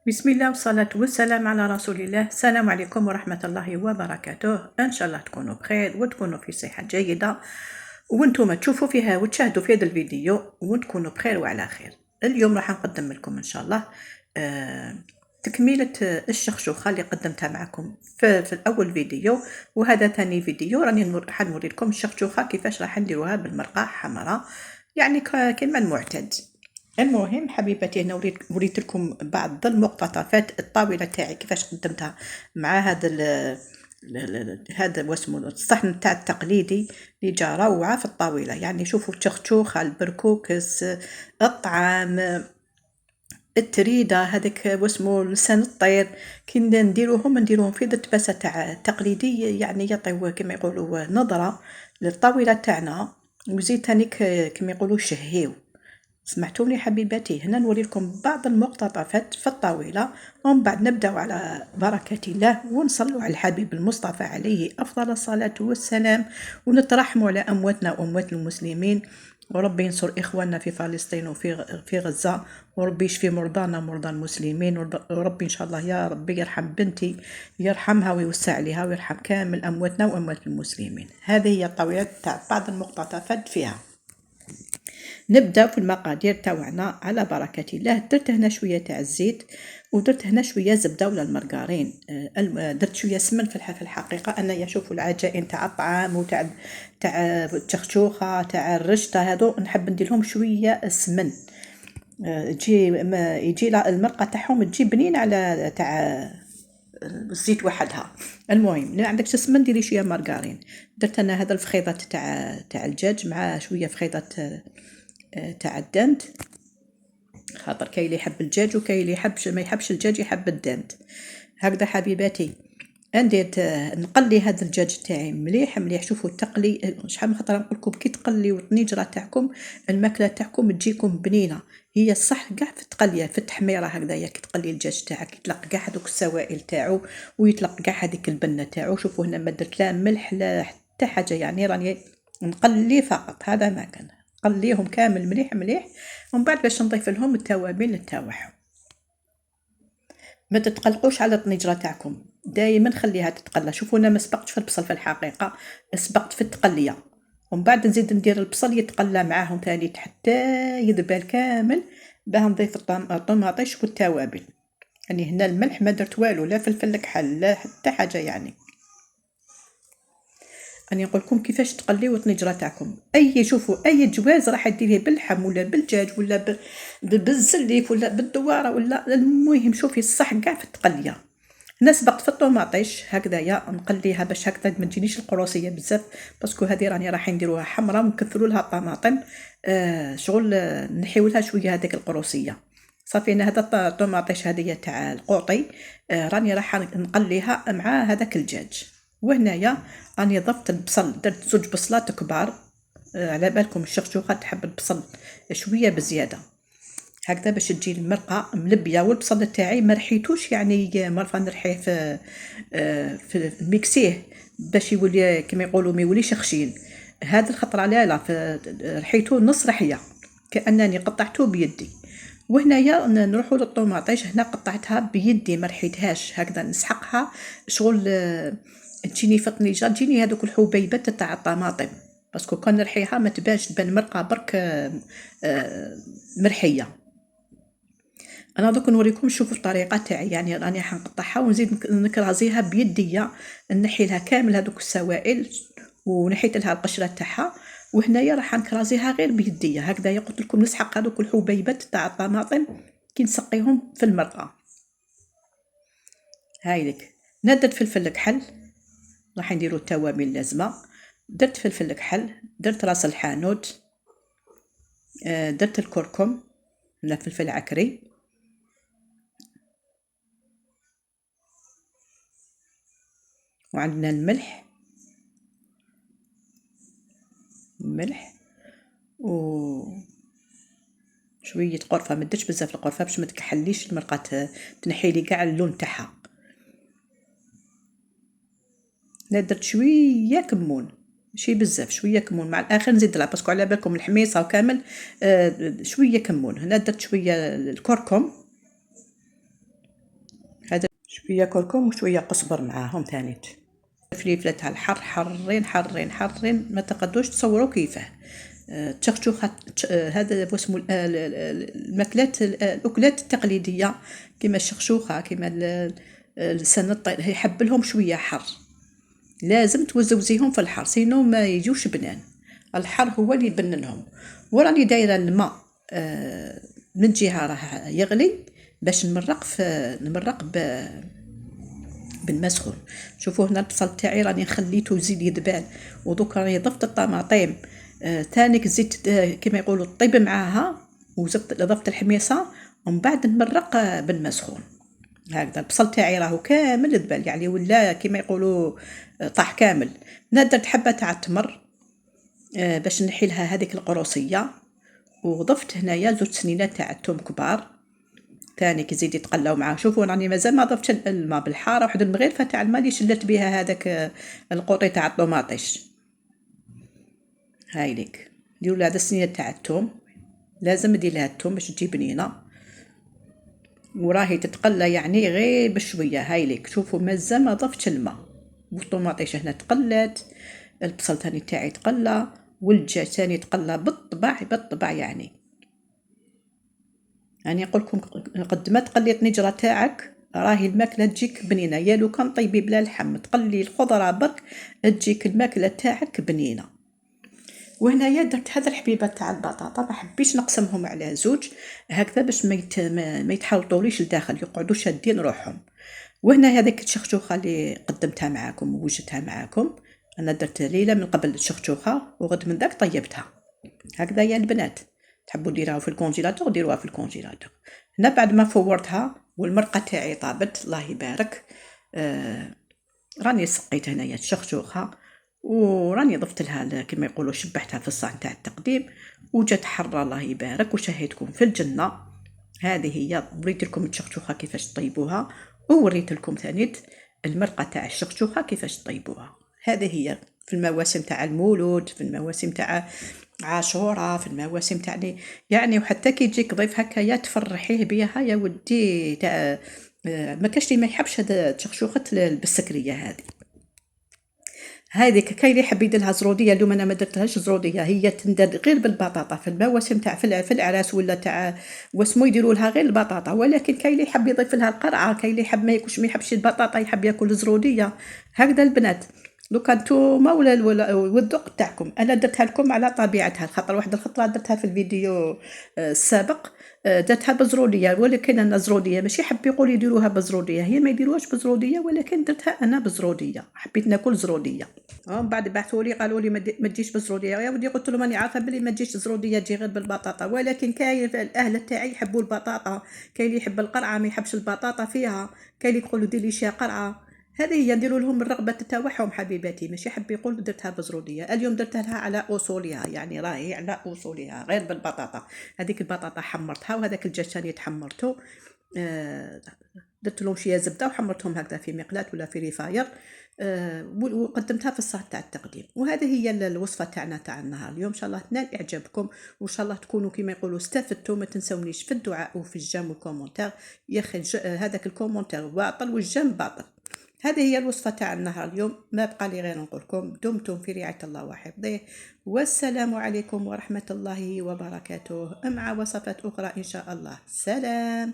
بسم الله والصلاة والسلام على رسول الله. السلام عليكم ورحمة الله وبركاته. إن شاء الله تكونوا بخير وتكونوا في صحة جيدة وانتم تشوفوا فيها وتشاهدوا في هذا الفيديو وتكونوا بخير وعلى خير. اليوم راح نقدم لكم إن شاء الله تكملة الشخشوخة اللي قدمتها معكم في الأول فيديو، وهذا ثاني فيديو راني راح نوري لكم الشخشوخة كيفاش راح نديروها بالمرقة حمراء، يعني كما المعتاد. المهم حبيبتي، هنا وريت لكم بعض المقتطفات الطاولة تاعي كيفاش قدمتها مع هذا واسمه الصحن تاع التقليدي اللي جا روعة في الطاولة. يعني شوفوا التشخشوخة، البركوكس، الطعام، التريدة، هذاك واسمه لسان الطير، كي نديروهم في الدباسة تاع تقليدي، يعني يعطيو كما يقولوا نظرة للطاولة تاعنا، وزيد ثاني كما يقولوا شهيو. سمعتوني حبيباتي؟ هنا نوري لكم بعض المقتطفات في الطاولة، ومن بعد نبدأ على بركة الله ونصلوا على الحبيب المصطفى عليه أفضل الصلاة والسلام، ونترحموا على أمواتنا وأموات المسلمين، وربي ينصر إخواننا في فلسطين وفي غزة، وربي يشفي مرضانا مرضى المسلمين، وربي إن شاء الله يا ربي يرحم بنتي، يرحمها ويوسع عليها ويرحم كامل أمواتنا وأموات المسلمين. هذه هي الطاولة تاع بعض المقتطفات فيها. نبدا في المقادير تاعنا على بركه الله. درت هنا شويه تاع الزيت، ودرت هنا شويه زبده ولا المرغرين، درت شويه سمن في الحقيقه. انايا شوفوا العجائن تاع الطعام وتاع التخشوخه تاع الرشطه، هذو نحب ندير لهم شويه سمن، يجي المرقه تاعهم تجي بنين على تاع الزيت وحدها. المهم اذا عندك سمن ديري شويه مارغرين. درت انا هذا الفخيضات تاع الدجاج مع شويه فخيضات تاع الدنت، خاطر كاين اللي يحب الدجاج وكاين اللي ما يحبش الدجاج، يحب الدنت. هكذا حبيباتي ندير نقلي هذا الدجاج تاعي مليح مليح. شوفوا التقلي شحال من خطره نقول لكم، كي تقليو الطنيجره تاعكم الماكله تاعكم تجيكم بنينه. هي الصح كاع في التقليه في التحميره هكذايا، كي تقلي الدجاج تاعك يطلق كاع هذوك السوائل تاعو ويطلق كاع هذيك البنه تاعو. شوفوا هنا ما درت لا ملح لا حتى حاجه، يعني راني نقلي فقط، هذا ما كان قليهم كامل مليح مليح. ومن بعد باش نضيف لهم التوابل تاعهم. ما تتقلقوش على الطنجره تاعكم، دائما خليها تتقلى. شوفوا انا ما سبقتش في البصل في الحقيقه، سبقت في التقليه، ومن بعد نزيد ندير البصل يتقلى معاهم ثاني حتى يذبل كامل، باه نضيف الطماطيش والتوابل. يعني هنا الملح ما درت والو، لا فلفل كحل لا حتى حاجه. يعني راني نقول لكم كيفاش تقليو الطنجره تاعكم. شوفوا اي جواز راح ديريه باللحم ولا بالدجاج ولا بالزليف ولا بالدواره ولا، المهم شوفي الصح كاع في التقليه. هنا سبقت في الطوماطيش هكذايا نقليها باش هكذا ما تجينيش القروصيه بزاف، باسكو هذه راني راح نديروها حمراء ونكثروا لها الطماطم، شغل نحيو لها شويه هذيك القروصيه. صافي انا هذا الطوماطيش هذه تاع القوطي، راني راح نقليها مع هذاك الدجاج. وهنايا راني ضفت البصل، درت زوج بصلات كبار، على بالكم الشخشوخه تحب البصل شويه بزياده هكذا باش تجي المرقه ملبيه. والبصل تاعي ما رحيتوش، يعني مرفا نرحيه في الميكسيه باش يولي كما يقولوا ما يوليش خشين. هذا الخطره لا رحيته نص رحيه كانني قطعته بيدي. وهنايا نروحوا للطوماطيش، هنا قطعتها بيدي ما رحيتهاش، هكذا نسحقها شغل تجيني في الطنيجه تجيني هذوك الحبيبات تاع الطماطم، باسكو كان نرحيها ما تبان مرقه برك مرحيه. انا دوك نوريكم شوفوا الطريقه تاعي، يعني راني حنقطعها ونزيد نكرازيها بيديا، نحي لها كامل هذوك السوائل ونحيت لها القشره تاعها. وهنايا راح نكرازيها غير بيديا هكذا، قلت لكم نسحق هذوك الحبيبات تاع الطماطم كي نسقيهم في المرقه. هايلك ندرت فلفل كحل، راح نديروا التوابل اللازمه. درت فلفل كحل، درت راس الحانوت، درت الكركم ولا فلفل عكري، وعندنا الملح و شويه قرفه، ما درتش بزاف القرفه باش ما تكحليش المرقه، تنحي لي كاع اللون تاعها. لا درت شويه كمون، ماشي بزاف، شويه كمون مع الاخر نزيد لها باسكو على بالكم الحميصه وكامل. شويه كمون. هنا درت شويه الكركم، شويه كركم وشويه قزبر معاهم ثانيت. الفليفله تاع الحر حارين حارين حارين ما تقدروش تصوروا كيفاه. التشخشوخه هذا اسمه الماكلات الاكلات التقليديه كما الشخشوخه كما لسان الطير يحب لهم شويه حر، لازم توزوزيهم في الحر سينو ما يجوش بنان. الحر هو اللي يبننهم. وراني دايره الماء من جهه راه يغلي باش نمرق بالماء سخون. شوفوا هنا البصل تاعي راني خليته يزيد يذبال، ودوك راني ضفت الطماطم تانيك زيت كما يقولوا طيب معاها، وضفت الحميصه ومن بعد نمرق بالماء سخون. هكذا البصل تاعي راهو كامل ذبل يعني ولا كما يقولوا طاح كامل. درت حبه تاع التمر باش نحي لها هذيك القروصيه، وضفت هنايا 2 سنينات تاع الثوم كبار ثاني كيزيد يتقلاو معاه. شوفوا راني مازال ما ضفتش الماء بالحاره، واحد المغرفه تاع الماء اللي شلت بها هذاك القوطي تاع الطوماطيش. هاي ليك ديروا لها 3 سنينات تاع الثوم، لازم دير لها الثوم باش تجي بنينه، وراهي تتقلى يعني غير بشويه. هاي ليك شوفوا مازال ما ضفتش الماء، والطوماطيش هنا تقلت، البصل ثاني تاعي تقلى، والدجاج ثاني تقلى بالطبع يعني نقول لكم قد ما تقلي الطنجره تاعك راهي الماكله تجيك بنينه. يا لو كان طيبي بلا لحم تقلي الخضره برك تجيك الماكله تاعك بنينه. وهنايا درت هذا الحبيبه تاع البطاطا، ما حبيتش نقسمهم على زوج هكذا باش ما يتحلطوليش لداخل، يقعدوا شادين روحهم. وهنا هذيك الشخشوخه اللي قدمتها معاكم ووجدتها معاكم، انا درت ليله من قبل الشخشوخه وغد من ذاك طيبتها. هكذا يا البنات، تحبوا ديروها في الكونجيلاتور ديروها في الكونجيلاتور. هنا بعد ما فورتها والمرقه تاعي طابت الله يبارك، راني سقيت هنايا الشخشوخه وراني ضفت لها كما يقولوا شبحتها في الصحن تاع التقديم، وجات حره الله يبارك وشهيتكم في الجنه. هذه هي وريت لكم الشخشوخه كيفاش طيبوها، ووريت لكم ثاني المرقه تاع الشخشوخه كيفاش طيبوها. هذه هي في المواسم تاع المولود، في المواسم تاع عاشوراء، في المواسم تاعني يعني وحتى كي يجيك ضيف هكايا تفرحيه بيها يا ودي تاع ما كاش اللي ما يحبش هذا شخشوخه بالسكريه. هذيك كاين اللي يحب يدير لها زروديه، اليوم انا ما درتلهاش زروديه، هي تندر غير بالبطاطا في المواسم تاع في الاعراس ولا تاع واسمو يديروا لها غير البطاطا. ولكن كاين اللي يحب يضيف لها القرعه، كاين اللي يحب ما ياكلش ما يحبش البطاطا يحب ياكل الزروديه. هكذا البنات لو كان نتوما ولا والذوق تاعكم. انا درتها لكم على طبيعتها، خاطر واحد الخطره درتها في الفيديو السابق درتها بزروديه، ولكن انا زروديه ماشي حب يقول يديروها بزروديه، هي ما يديروهاش بزروديه ولكن درتها انا بزروديه، حبيت ناكل زروديه. من بعد بعثوا لي قالوا لي ما تجيش بزروديه يا ودي، قلت لهم راني عارفه بلي ما تجيش زروديه تجي غير بالبطاطا، ولكن كاين الاهل تاعي يحبوا البطاطا، كاين اللي يحب القرعه ما يحبش البطاطا فيها، كاين اللي يقولوا ديري شي قرعه. هذه هي نديروا لهم الرغبه تاعهم حبيباتي، ماشي حب يقول درتها بزروديه. اليوم درتها لها على اصولها، يعني راهي على اصولها غير بالبطاطا. هذيك البطاطا حمرتها وهذاك الدجاج ثاني تحمرته، درت لهم شويه زبده وحمرتهم هكذا في مقلاة ولا في ريفاير، وقدمتها في الصحن تاع التقديم. وهذه هي الوصفه تاعنا تاع النهار اليوم، ان شاء الله تنال اعجابكم وان شاء الله تكونوا كما يقولوا استفدتوا. ما تنسونيش في الدعاء وفي الجيم والكومونتير، يا اخي هذاك الكومونتير باطل والجيم باطل. هذه هي الوصفه تاع النهار اليوم، ما بقى لي غير نقول لكم دمتم في رعايه الله وحفظه، والسلام عليكم ورحمه الله وبركاته، مع وصفات اخرى ان شاء الله. سلام.